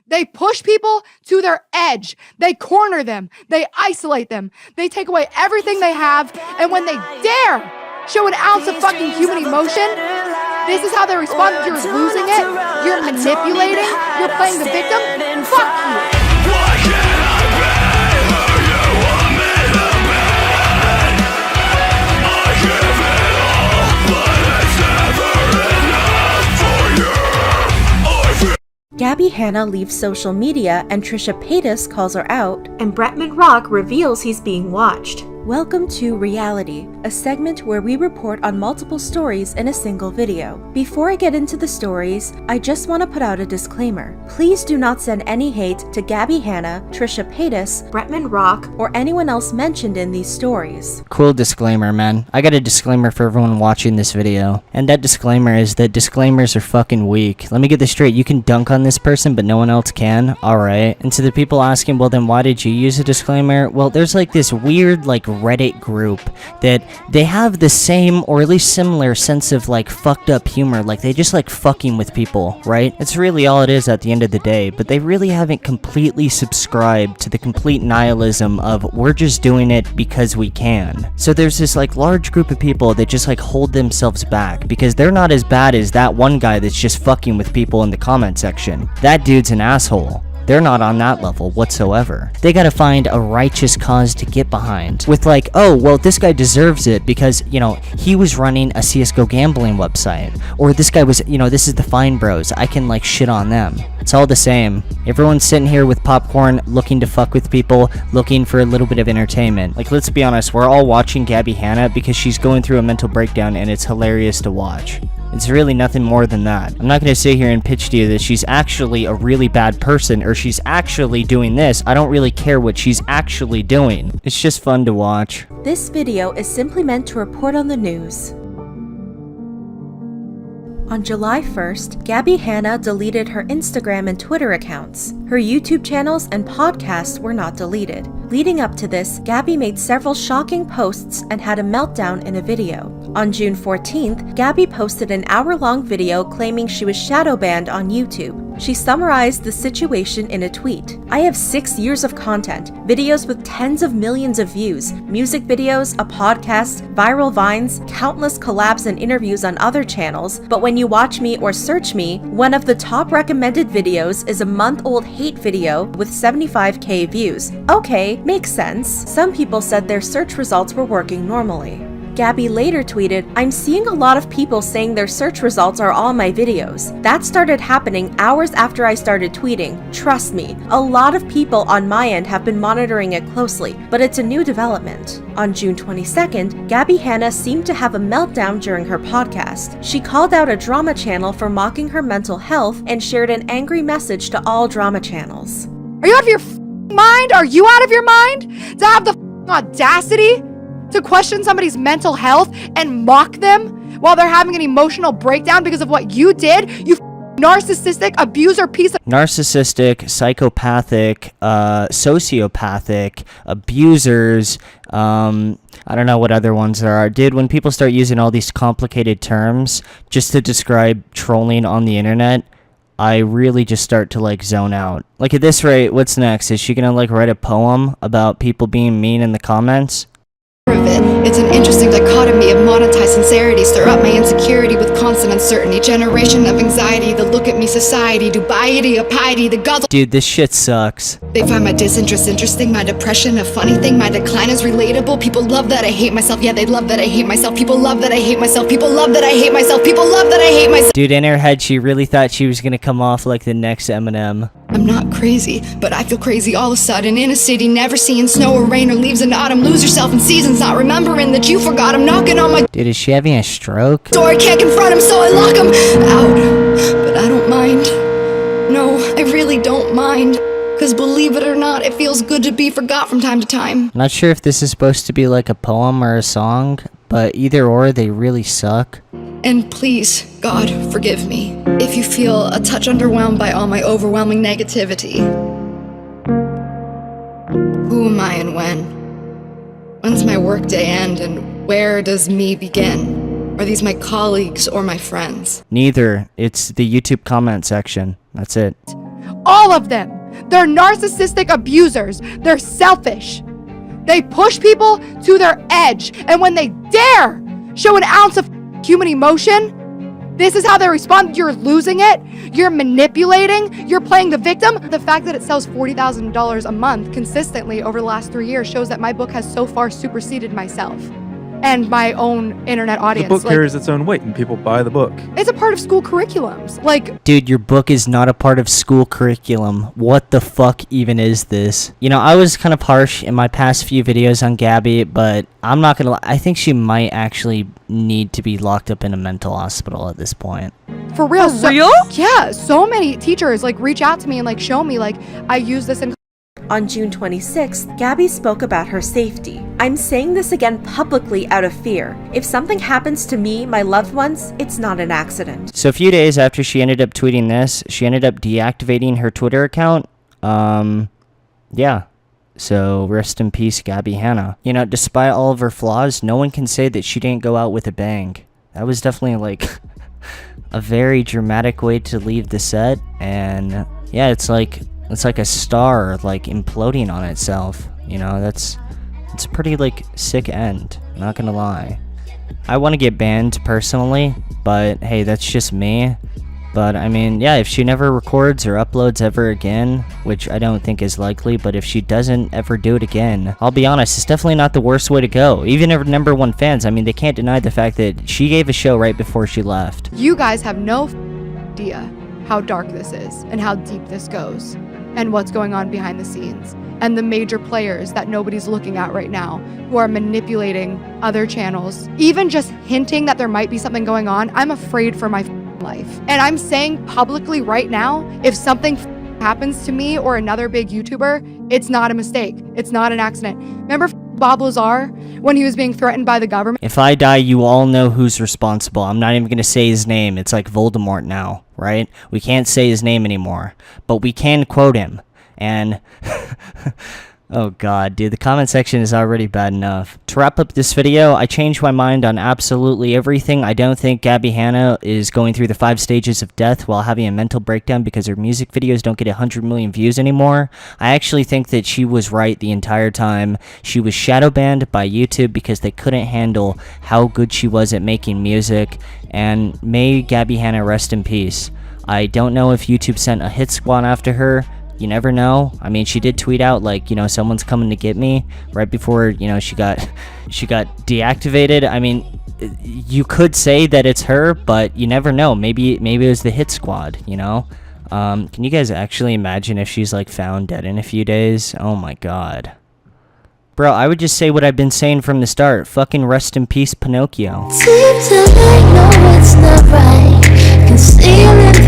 They push people to their edge. They corner them. They isolate them. They take away everything they have. And when they dare show an ounce of fucking human emotion, this is how they respond. You're losing it. You're manipulating. You're playing the victim. Fuck you. Gabbie Hanna leaves social media and Trisha Paytas calls her out, and Bretman Rock reveals he's being watched. Welcome to Reality, a segment where we report on multiple stories in a single video. Before I get into the stories, I just want to put out a disclaimer. Please do not send any hate to Gabbie Hanna, Trisha Paytas, Bretman Rock, or anyone else mentioned in these stories. Cool disclaimer, man. I got a disclaimer for everyone watching this video. And that disclaimer is that disclaimers are fucking weak. Let me get this straight. You can dunk on this person, but no one else can? Alright. And to the people asking, well then why did you use a disclaimer? Well, there's like this weird like Reddit group that they have the same or at least similar sense of like fucked up humor. Like they just like fucking with people, right? It's really all it is at the end of the day, but they really haven't completely subscribed to the complete nihilism of we're just doing it because we can. So there's this like large group of people that just like hold themselves back because they're not as bad as that one guy that's just fucking with people in the comment section. That dude's an asshole. They're not on that level whatsoever. They gotta find a righteous cause to get behind. With like, oh, well, this guy deserves it because, you know, he was running a CSGO gambling website. Or this guy was, you know, this is the Fine Bros. I can like shit on them. It's all the same. Everyone's sitting here with popcorn, looking to fuck with people, looking for a little bit of entertainment. Like, let's be honest, we're all watching Gabbie Hanna because she's going through a mental breakdown and it's hilarious to watch. It's really nothing more than that. I'm not going to sit here and pitch to you that she's actually a really bad person or she's actually doing this. I don't really care what she's actually doing. It's just fun to watch. This video is simply meant to report on the news. On July 1st, Gabbie Hanna deleted her Instagram and Twitter accounts. Her YouTube channels and podcasts were not deleted. Leading up to this, Gabbie made several shocking posts and had a meltdown in a video. On June 14th, Gabbie posted an hour-long video claiming she was shadow banned on YouTube. She summarized the situation in a tweet. I have 6 years of content, videos with tens of millions of views, music videos, a podcast, viral vines, countless collabs and interviews on other channels, but when you watch me or search me, one of the top recommended videos is a month-old hate video with 75k views. Okay, makes sense. Some people said their search results were working normally. Gabbie later tweeted, I'm seeing a lot of people saying their search results are all my videos. That started happening hours after I started tweeting. Trust me, a lot of people on my end have been monitoring it closely, but it's a new development. On June 22nd, Gabbie Hanna seemed to have a meltdown during her podcast. She called out a drama channel for mocking her mental health and shared an angry message to all drama channels. Are you out of your mind? Are you out of your mind? To have the audacity to question somebody's mental health and mock them while they're having an emotional breakdown because of what you did? You narcissistic abuser piece of narcissistic, psychopathic, sociopathic, abusers, I don't know what other ones there are. Dude, when people start using all these complicated terms just to describe trolling on the internet, I really just start to like zone out. Like at this rate, what's next? Is she gonna like write a poem about people being mean in the comments? Of it. It's an interesting dichotomy of monetized sincerity, stir up my insecurity with constant uncertainty, generation of anxiety, the look at me society, dubiety, piety, the gods. Dude, this shit sucks. They find my disinterest interesting, my depression a funny thing, my decline is relatable, people love that I hate myself, yeah they love that I hate myself, people love that I hate myself, people love that I hate myself, people love that I hate myself. Dude, in her head she really thought she was gonna come off like the next Eminem. I'm not crazy, but I feel crazy all of a sudden in a city, never seeing snow or rain or leaves in autumn, lose yourself in seasons, not remembering that you forgot him, knocking on my dude, is she having a stroke? door, I can't confront him, so I lock him out, but I don't mind, no, I really don't mind, cause believe it or not, it feels good to be forgot from time to time. Not sure if this is supposed to be like a poem or a song, but either or, they really suck. And please, God, forgive me if you feel a touch underwhelmed by all my overwhelming negativity. Who am I and when? When's my workday end and where does me begin? Are these my colleagues or my friends? Neither. It's the YouTube comment section. That's it. all of them. They're narcissistic abusers. They're selfish. They push people to their edge. And when they dare show an ounce of human emotion, this is how they respond. You're losing it. You're manipulating. You're playing the victim. The fact that it sells $40,000 a month consistently over the last 3 years shows that my book has so far superseded myself and my own internet audience. The book carries its own weight and people buy the book. It's a part of school curriculums. Like, dude, your book is not a part of school curriculum. What the fuck even is this? You know, I was kind of harsh in my past few videos on Gabbie, but I'm not gonna lie. I think she might actually need to be locked up in a mental hospital at this point. for real. For real? Yeah, so many teachers like reach out to me and like show me like I use this in. On June 26th, Gabbie spoke about her safety. I'm saying this again publicly out of fear. If something happens to me, my loved ones, it's not an accident. So a few days after she ended up tweeting this, she ended up deactivating her Twitter account. Yeah. So rest in peace, Gabbie Hanna. You know, despite all of her flaws, no one can say that she didn't go out with a bang. That was definitely like a very dramatic way to leave the set. And yeah, it's like a star like imploding on itself. You know, it's a pretty like sick end, not gonna lie. I want to get banned personally, but hey, that's just me. But I mean, yeah, if she never records or uploads ever again, which I don't think is likely, but if she doesn't ever do it again, I'll be honest, it's definitely not the worst way to go. Even her #1 fans, I mean, they can't deny the fact that she gave a show right before she left. You guys have no idea how dark this is and how deep this goes and what's going on behind the scenes and the major players that nobody's looking at right now who are manipulating other channels. Even just hinting that there might be something going on, I'm afraid for my life. And I'm saying publicly right now, if something happens to me or another big YouTuber, it's not a mistake. It's not an accident. Remember Bob Lazar when he was being threatened by the government? If I die, you all know who's responsible. I'm not even going to say his name. It's like Voldemort now, right? We can't say his name anymore, but we can quote him. And oh god, dude, the comment section is already bad enough. To wrap up this video, I changed my mind on absolutely everything. I don't think Gabbie Hanna is going through the 5 stages of death while having a mental breakdown because her music videos don't get 100 million views anymore. I actually think that she was right the entire time. She was shadow banned by YouTube because they couldn't handle how good she was at making music. And may Gabbie Hanna rest in peace. I don't know if YouTube sent a hit squad after her. You never know. I mean, she did tweet out like, you know, someone's coming to get me right before, you know, she got deactivated. I mean, you could say that it's her, but you never know. Maybe it was the hit squad, you know? Can you guys actually imagine if she's like found dead in a few days? Oh my god. Bro, I would just say what I've been saying from the start. Fucking rest in peace, Pinocchio. Seems to I know it's not right. Concealing